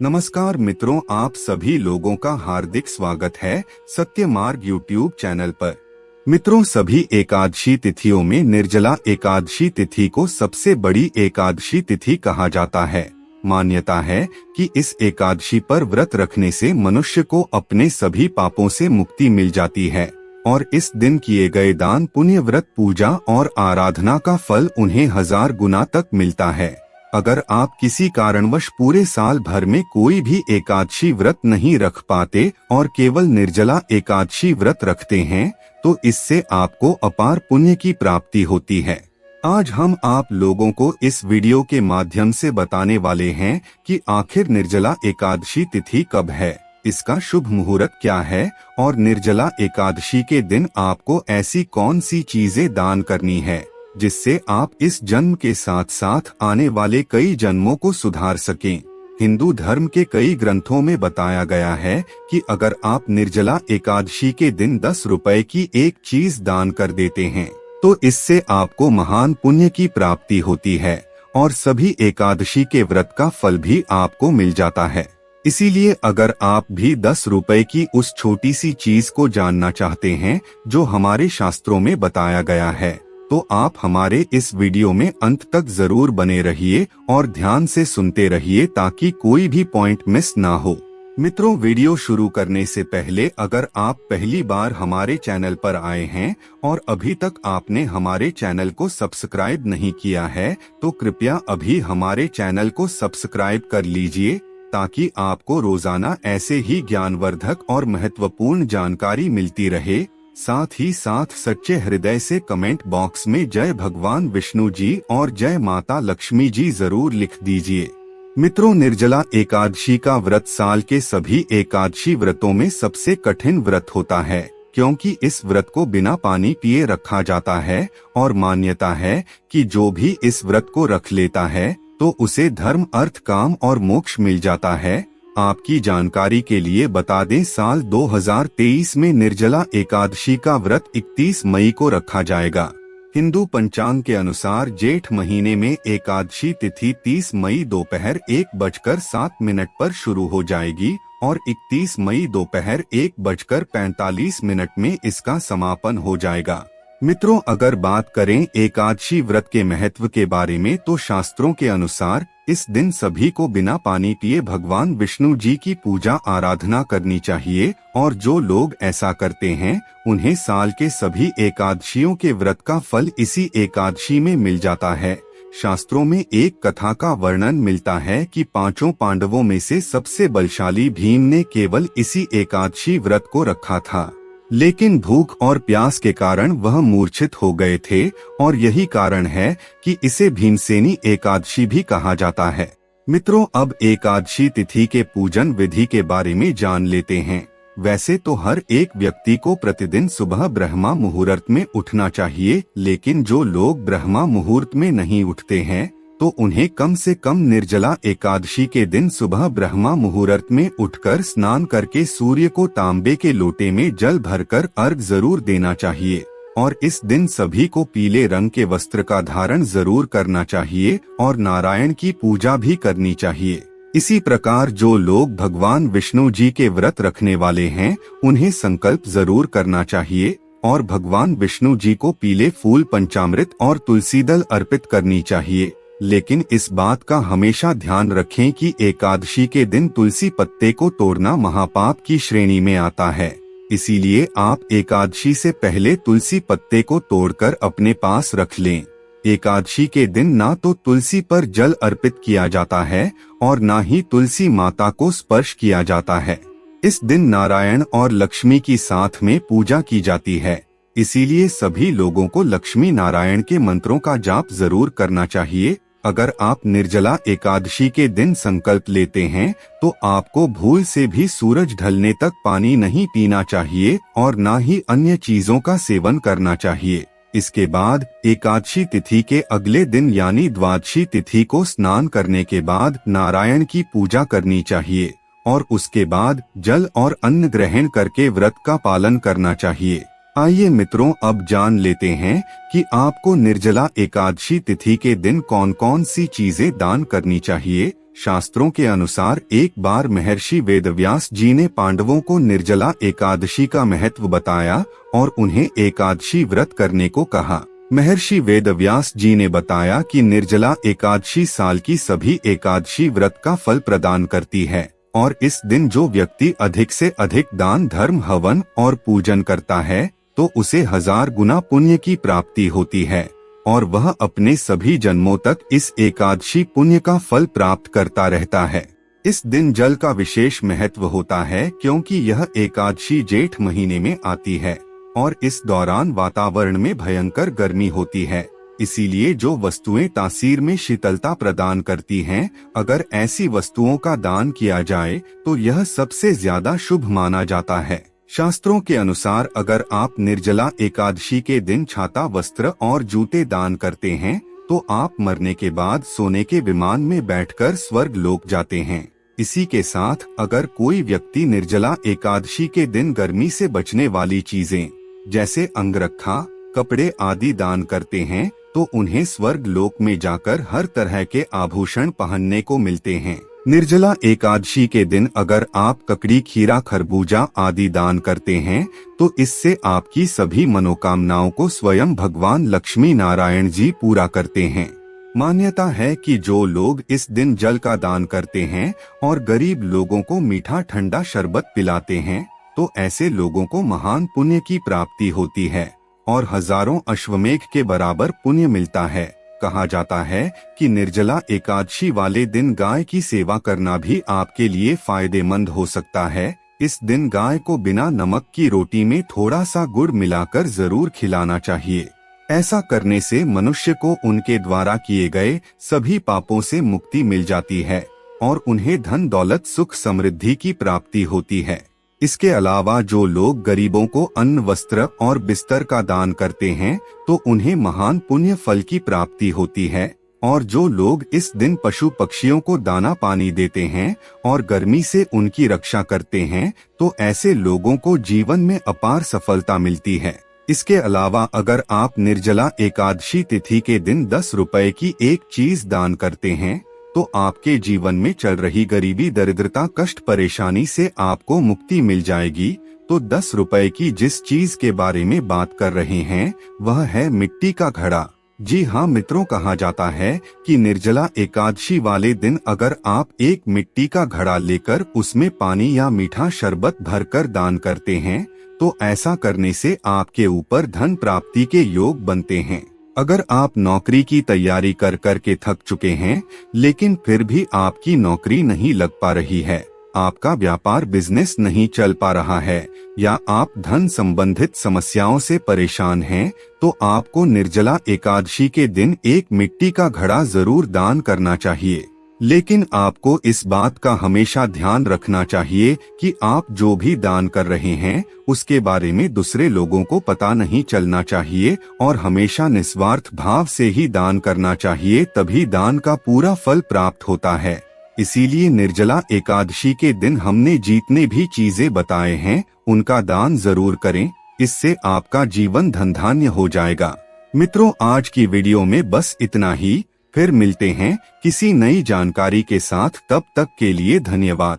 नमस्कार मित्रों, आप सभी लोगों का हार्दिक स्वागत है सत्य मार्ग यूट्यूब चैनल पर। मित्रों, सभी एकादशी तिथियों में निर्जला एकादशी तिथि को सबसे बड़ी एकादशी तिथि कहा जाता है। मान्यता है कि इस एकादशी पर व्रत रखने से मनुष्य को अपने सभी पापों से मुक्ति मिल जाती है और इस दिन किए गए दान, पुण्य, व्रत, पूजा और आराधना का फल उन्हें 1000 गुना तक मिलता है। अगर आप किसी कारणवश पूरे साल भर में कोई भी एकादशी व्रत नहीं रख पाते और केवल निर्जला एकादशी व्रत रखते हैं तो इससे आपको अपार पुण्य की प्राप्ति होती है। आज हम आप लोगों को इस वीडियो के माध्यम से बताने वाले हैं कि आखिर निर्जला एकादशी तिथि कब है, इसका शुभ मुहूर्त क्या है और निर्जला एकादशी के दिन आपको ऐसी कौन सी चीजें दान करनी है जिससे आप इस जन्म के साथ साथ आने वाले कई जन्मों को सुधार सकें। हिंदू धर्म के कई ग्रंथों में बताया गया है कि अगर आप निर्जला एकादशी के दिन 10 रुपए की एक चीज दान कर देते हैं तो इससे आपको महान पुण्य की प्राप्ति होती है और सभी एकादशी के व्रत का फल भी आपको मिल जाता है। इसीलिए अगर आप भी 10 रुपए की उस छोटी सी चीज को जानना चाहते हैं जो हमारे शास्त्रों में बताया गया है तो आप हमारे इस वीडियो में अंत तक जरूर बने रहिए और ध्यान से सुनते रहिए ताकि कोई भी पॉइंट मिस ना हो। मित्रों, वीडियो शुरू करने से पहले अगर आप पहली बार हमारे चैनल पर आए हैं और अभी तक आपने हमारे चैनल को सब्सक्राइब नहीं किया है तो कृपया अभी हमारे चैनल को सब्सक्राइब कर लीजिए ताकि आपको रोजाना ऐसे ही ज्ञानवर्धक और महत्वपूर्ण जानकारी मिलती रहे। साथ ही साथ सच्चे हृदय से कमेंट बॉक्स में जय भगवान विष्णु जी और जय माता लक्ष्मी जी जरूर लिख दीजिए। मित्रों, निर्जला एकादशी का व्रत साल के सभी एकादशी व्रतों में सबसे कठिन व्रत होता है क्योंकि इस व्रत को बिना पानी पिए रखा जाता है और मान्यता है कि जो भी इस व्रत को रख लेता है तो उसे धर्म, अर्थ, काम और मोक्ष मिल जाता है। आपकी जानकारी के लिए बता दें, साल 2023 में निर्जला एकादशी का व्रत 31 मई को रखा जाएगा। हिंदू पंचांग के अनुसार जेठ महीने में एकादशी तिथि 30 मई दोपहर 1:07 पर शुरू हो जाएगी और 31 मई दोपहर 1:45 में इसका समापन हो जाएगा। मित्रों, अगर बात करें एकादशी व्रत के महत्व के बारे में तो शास्त्रों के अनुसार इस दिन सभी को बिना पानी पिए भगवान विष्णु जी की पूजा आराधना करनी चाहिए और जो लोग ऐसा करते हैं उन्हें साल के सभी एकादशियों के व्रत का फल इसी एकादशी में मिल जाता है। शास्त्रों में एक कथा का वर्णन मिलता है कि 5 पांडवों में से सबसे बलशाली भीम ने केवल इसी एकादशी व्रत को रखा था, लेकिन भूख और प्यास के कारण वह मूर्छित हो गए थे और यही कारण है कि इसे भीमसेनी एकादशी भी कहा जाता है। मित्रों, अब एकादशी तिथि के पूजन विधि के बारे में जान लेते हैं। वैसे तो हर एक व्यक्ति को प्रतिदिन सुबह ब्रह्मा मुहूर्त में उठना चाहिए, लेकिन जो लोग ब्रह्मा मुहूर्त में नहीं उठते हैं तो उन्हें कम से कम निर्जला एकादशी के दिन सुबह ब्रह्मा मुहूर्त में उठकर स्नान करके सूर्य को तांबे के लोटे में जल भरकर अर्घ जरूर देना चाहिए और इस दिन सभी को पीले रंग के वस्त्र का धारण जरूर करना चाहिए और नारायण की पूजा भी करनी चाहिए। इसी प्रकार जो लोग भगवान विष्णु जी के व्रत रखने वाले हैं उन्हें संकल्प जरूर करना चाहिए और भगवान विष्णु जी को पीले फूल, पंचामृत और तुलसी दल अर्पित करनी चाहिए। लेकिन इस बात का हमेशा ध्यान रखें कि एकादशी के दिन तुलसी पत्ते को तोड़ना महापाप की श्रेणी में आता है। इसीलिए आप एकादशी से पहले तुलसी पत्ते को तोड़कर अपने पास रख लें। एकादशी के दिन ना तो तुलसी पर जल अर्पित किया जाता है और ना ही तुलसी माता को स्पर्श किया जाता है। इस दिन नारायण और लक्ष्मी की साथ में पूजा की जाती है। इसीलिए सभी लोगों को लक्ष्मी नारायण के मंत्रों का जाप जरूर करना चाहिए। अगर आप निर्जला एकादशी के दिन संकल्प लेते हैं तो आपको भूल से भी सूरज ढलने तक पानी नहीं पीना चाहिए और ना ही अन्य चीजों का सेवन करना चाहिए। इसके बाद एकादशी तिथि के अगले दिन यानी द्वादशी तिथि को स्नान करने के बाद नारायण की पूजा करनी चाहिए और उसके बाद जल और अन्न ग्रहण करके व्रत का पालन करना चाहिए। आइए मित्रों, अब जान लेते हैं कि आपको निर्जला एकादशी तिथि के दिन कौन कौन सी चीजें दान करनी चाहिए शास्त्रों के अनुसार एक बार महर्षि वेदव्यास जी ने पांडवों को निर्जला एकादशी का महत्व बताया और उन्हें एकादशी व्रत करने को कहा। महर्षि वेदव्यास जी ने बताया कि निर्जला एकादशी साल की सभी एकादशी व्रत का फल प्रदान करती है और इस दिन जो व्यक्ति अधिक से अधिक दान धर्म हवन और पूजन करता है तो उसे 1000 गुना पुण्य की प्राप्ति होती है और वह अपने सभी जन्मों तक इस एकादशी पुण्य का फल प्राप्त करता रहता है। इस दिन जल का विशेष महत्व होता है क्योंकि यह एकादशी जेठ महीने में आती है और इस दौरान वातावरण में भयंकर गर्मी होती है। इसीलिए जो वस्तुएं तासीर में शीतलता प्रदान करती हैं, अगर ऐसी वस्तुओं का दान किया जाए तो यह सबसे ज्यादा शुभ माना जाता है। शास्त्रों के अनुसार अगर आप निर्जला एकादशी के दिन छाता वस्त्र और जूते दान करते हैं तो आप मरने के बाद सोने के विमान में बैठकर स्वर्ग लोक जाते हैं। इसी के साथ अगर कोई व्यक्ति निर्जला एकादशी के दिन गर्मी से बचने वाली चीजें जैसे अंगरखा कपड़े आदि दान करते हैं तो उन्हें स्वर्ग लोक में जाकर हर तरह के आभूषण पहनने को मिलते हैं। निर्जला एकादशी के दिन अगर आप ककड़ी खीरा खरबूजा आदि दान करते हैं तो इससे आपकी सभी मनोकामनाओं को स्वयं भगवान लक्ष्मी नारायण जी पूरा करते हैं। मान्यता है कि जो लोग इस दिन जल का दान करते हैं और गरीब लोगों को मीठा ठंडा शरबत पिलाते हैं तो ऐसे लोगों को महान पुण्य की प्राप्ति होती है और हजारों अश्वमेघ के बराबर पुण्य मिलता है। कहा जाता है कि निर्जला एकादशी वाले दिन गाय की सेवा करना भी आपके लिए फायदेमंद हो सकता है। इस दिन गाय को बिना नमक की रोटी में थोड़ा सा गुड़ मिलाकर जरूर खिलाना चाहिए। ऐसा करने से मनुष्य को उनके द्वारा किए गए सभी पापों से मुक्ति मिल जाती है और उन्हें धन दौलत सुख समृद्धि की प्राप्ति होती है। इसके अलावा जो लोग गरीबों को अन्न वस्त्र और बिस्तर का दान करते हैं तो उन्हें महान पुण्य फल की प्राप्ति होती है और जो लोग इस दिन पशु पक्षियों को दाना पानी देते हैं और गर्मी से उनकी रक्षा करते हैं तो ऐसे लोगों को जीवन में अपार सफलता मिलती है। इसके अलावा अगर आप निर्जला एकादशी तिथि के दिन 10 रुपए की एक चीज दान करते हैं तो आपके जीवन में चल रही गरीबी दरिद्रता कष्ट परेशानी से आपको मुक्ति मिल जाएगी। तो 10 रुपए की जिस चीज के बारे में बात कर रहे हैं वह है मिट्टी का घड़ा। जी हाँ मित्रों, कहा जाता है कि निर्जला एकादशी वाले दिन अगर आप एक मिट्टी का घड़ा लेकर उसमें पानी या मीठा शरबत भरकर दान करते हैं तो ऐसा करने से आपके ऊपर धन प्राप्ति के योग बनते हैं। अगर आप नौकरी की तैयारी कर के थक चुके हैं लेकिन फिर भी आपकी नौकरी नहीं लग पा रही है, आपका व्यापार बिजनेस नहीं चल पा रहा है या आप धन संबंधित समस्याओं से परेशान हैं तो आपको निर्जला एकादशी के दिन एक मिट्टी का घड़ा जरूर दान करना चाहिए। लेकिन आपको इस बात का हमेशा ध्यान रखना चाहिए कि आप जो भी दान कर रहे हैं उसके बारे में दूसरे लोगों को पता नहीं चलना चाहिए और हमेशा निस्वार्थ भाव से ही दान करना चाहिए, तभी दान का पूरा फल प्राप्त होता है। इसीलिए निर्जला एकादशी के दिन हमने जितने भी चीजें बताए हैं उनका दान जरूर करें, इससे आपका जीवन धनधान्य हो जाएगा। मित्रों, आज की वीडियो में बस इतना ही। फिर मिलते हैं किसी नई जानकारी के साथ, तब तक के लिए धन्यवाद।